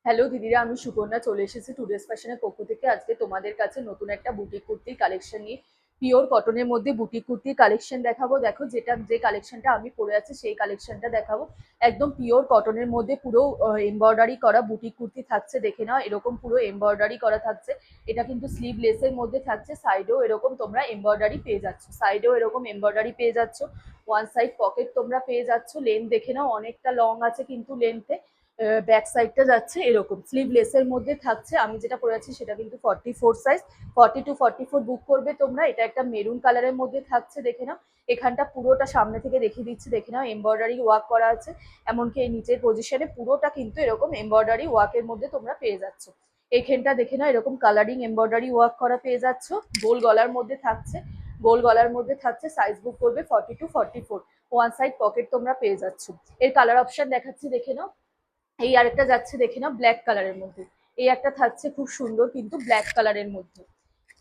Hello দিদিরা, আমি সুকন্যা চলে এসেছি টুডেস ফ্যাশনের পক্ষ থেকে। আজকে তোমাদের কাছে নতুন একটা বুটিক কুর্তির কালেকশন নিয়ে পিওর কটনের মধ্যে বুটিক কুর্তির কালেকশন দেখাবো। দেখো, যে কালেকশনটা আমি পরে আছি সেই কালেকশনটা দেখাবো। একদম পিওর কটনের মধ্যে পুরো এমব্রয়ডারি করা বুটিক কুর্তি থাকছে, দেখে নাও। এরকম পুরো এমব্রয়ডারি করা থাকছে। এটা কিন্তু স্লিভ লেসের মধ্যে থাকছে। সাইডেও এরকম তোমরা এমব্রয়ডারি পেয়ে যাচ্ছ, সাইডেও এরকম এমব্রয়ডারি পেয়ে যাচ্ছ। ওয়ান সাইড পকেট তোমরা পেয়ে যাচ্ছ। লেন্থ দেখে নাও, অনেকটা লং আছে কিন্তু লেন্থে। ব্যাক সাইডটা যাচ্ছে এরকম স্লিভলেসের মধ্যে থাকছে। আমি যেটা পরে আছি সেটা কিন্তু 44 সাইজ, 40 to 44 বুক করবে তোমরা। এটা একটা মেরুন কালারের মধ্যে থাকছে, দেখে নাও। এখানটা পুরোটা সামনে থেকে দেখিয়ে দিচ্ছি, দেখে নাও। এমব্রয়ডারি ওয়ার্ক করা আছে, এমনকি এই নিচের পজিশনে পুরোটা কিন্তু এরকম এমব্রয়ডারি ওয়ার্কের মধ্যে তোমরা পেয়ে যাচ্ছ। এইখানটা দেখে নাও, এরকম কালারিং এমব্রয়ডারি ওয়ার্ক করা পেয়ে যাচ্ছ। গোল গলার মধ্যে থাকছে, গোল গলার মধ্যে থাকছে। সাইজ বুক করবে 40 to 44। ওয়ান সাইড পকেট তোমরা পেয়ে যাচ্ছ। এর কালার অপশন দেখাচ্ছি, দেখে নাও। এই আরেকটা যাচ্ছে, দেখে নাও, ব্ল্যাক কালারের মধ্যে। এই একটা থাকছে খুব সুন্দর কিন্তু ব্ল্যাক কালারের মধ্যে।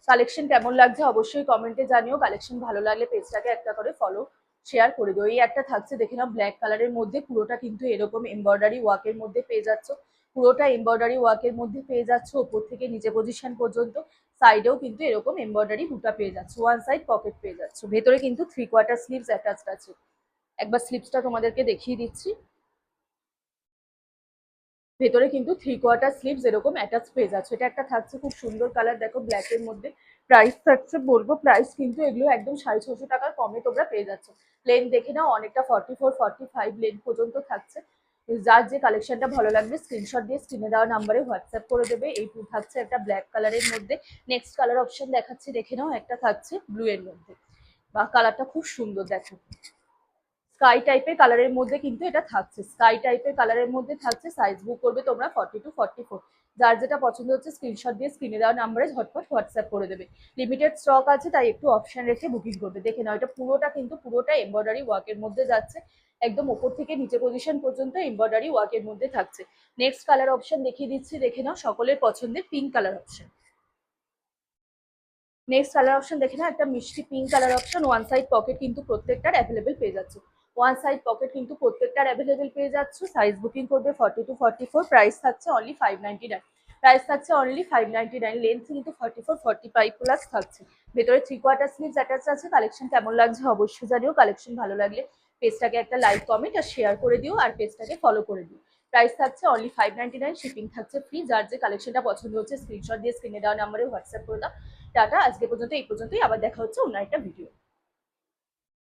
কালেকশন কেমন লাগছে অবশ্যই কমেন্টে জানিও। কালেকশন ভালো লাগলে পেজটাকে একটা করে ফলো শেয়ার করে দিও। এই একটা থাকছে, দেখে নাও, ব্ল্যাক কালারের মধ্যে। পুরোটা কিন্তু এরকম এমব্রয়ডারি ওয়ার্কের মধ্যে পেয়ে যাচ্ছ। পুরোটা এমব্রয়ডারি ওয়ার্কের মধ্যে পেয়ে যাচ্ছ, ওপর থেকে নিচে পজিশন পর্যন্ত। সাইডেও কিন্তু এরকম এমব্রয়ডারি বুটা পেয়ে যাচ্ছ। ওয়ান সাইড পকেট পেয়ে যাচ্ছ। ভেতরে কিন্তু 3/4 স্লিভস অ্যাটাচড আছে। একবার স্লিভসটা তোমাদেরকে দেখিয়ে দিচ্ছি। ভেতরে কিন্তু 3/4 স্লিভস এরকম অ্যাটাচ পেয়ে যাচ্ছে। এটা একটা থাকছে খুব সুন্দর কালার, দেখো, ব্ল্যাক এর মধ্যে। প্রাইস থাকছে, বলবো প্রাইস কিন্তু এগুলো একদম 650 টাকার কমে তোমরা পেয়ে যাচ্ছ। লেন্থ দেখে নাও, অনেকটা 44 45 লেন্থ পর্যন্ত থাকছে। যার যে কালেকশনটা ভালো লাগবে স্ক্রিনশট দিয়ে স্ক্রিনে দেওয়া নাম্বারে হোয়াটসঅ্যাপ করে দেবে। এই থাকছে একটা ব্ল্যাক কালারের মধ্যে। নেক্সট কালার অপশন দেখাচ্ছি, দেখে নাও। একটা থাকছে ব্লু এর মধ্যে, বা কালারটা খুব সুন্দর, দেখো। স্কাই টাইপের কালারের মধ্যে কিন্তু এটা থাকছে, স্কাই টাইপের কালারের মধ্যে থাকছে। সাইজ বুক করবে তোমরা 40 to 44। যার যেটা পছন্দ হচ্ছে স্ক্রিনশট দিয়ে স্ক্রিনে দেওয়া নাম্বারে ঝটপট হোয়াটসঅ্যাপ করে দেবে। লিমিটেড স্টক আছে, তাই একটু অপশন রেখে বুকিং করবে। দেখে নাও, এটা পুরোটা কিন্তু পুরোটা এমব্রয়ডারি ওয়ার্কের মধ্যে যাচ্ছে। একদম ওপর থেকে নিচে পজিশন পর্যন্ত এমব্রয়ডারি ওয়ার্কের মধ্যে থাকছে। নেক্সট কালার অপশন দেখিয়ে দিচ্ছি, দেখে নাও। সকলের পছন্দের pink colour option. Next colour option দেখে নাও, একটা মিষ্টি pink colour option. One side pocket কিন্তু প্রত্যেকটার অ্যাভেলেবেল পেয়ে যাচ্ছে। ওয়ান সাইড পকেট কিন্তু প্রত্যেকটার অ্যাভেলেবেল পেয়ে যাচ্ছ। সাইজ বুকিং করবে 40 to 44। প্রাইস থাকছে অনলি 599। প্রাইস থাকছে অনলি 599। লেন্থ কিন্তু 44 45 প্লাস থাকছে। ভেতরে 3/4 স্লিভস অ্যাটাচ আছে। কালেকশন কেমন লাগছে অবশ্যই জানিও। কালেকশন ভালো লাগলে পেজটাকে একটা লাইক কমেন্ট আর শেয়ার করে দিও, আর পেজটাকে ফলো করে দিও। প্রাইস থাকছে অনলি 599। শিপিং থাকছে ফ্রি। যার যে কালেকশনটা পছন্দ হচ্ছে স্ক্রিনশট দিয়ে স্ক্রিনে দেওয়া নাম্বারে হোয়াটসঅ্যাপ করে দাও। টাটা, আজকে পর্যন্ত এই পর্যন্তই। আবার দেখা হচ্ছে অন্য একটা ভিডিও।